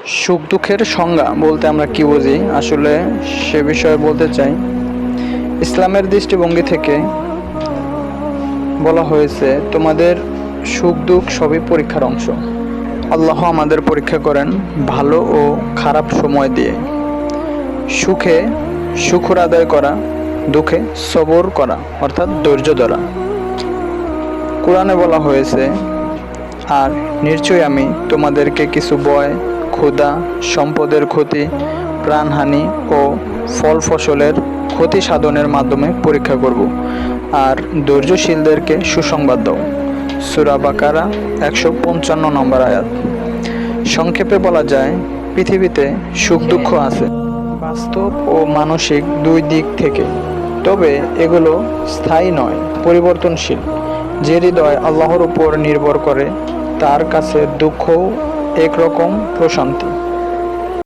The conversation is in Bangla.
সুখ দুঃখের সংজ্ঞা বলতে আমরা কি বুঝি, আসলে সে বিষয়ে বলতে চাই। ইসলামের দৃষ্টিভঙ্গি থেকে বলা হয়েছে, তোমাদের সুখ দুঃখ সবই পরীক্ষার অংশ। আল্লাহ আমাদের পরীক্ষা করেন ভালো ও খারাপ সময় দিয়ে। সুখে শুকর আদায় করা, দুঃখে সবর করা অর্থাৎ ধৈর্য ধরা। কোরআনে বলা হয়েছে, আর নিশ্চয়ই আমি তোমাদেরকে কিছু ভয়, ক্ষুধা, সম্পদের ক্ষতি, প্রাণহানি ও ফল ফসলের ক্ষতি সাধনের মাধ্যমে পরীক্ষা করব, আর ধৈর্যশীলদেরকে সুসংবাদ দাও। সূরা বাকারা 155 নম্বর আয়াত। সংক্ষেপে বলা যায়, পৃথিবীতে সুখ দুঃখ আছে, বাস্তব ও মানসিক দুই দিক থেকে। তবে এগুলো স্থায়ী নয়, পরিবর্তনশীল। যে হৃদয় আল্লাহর উপর নির্ভর করে, তার কাছে দুঃখও একরকম প্রশান্তি।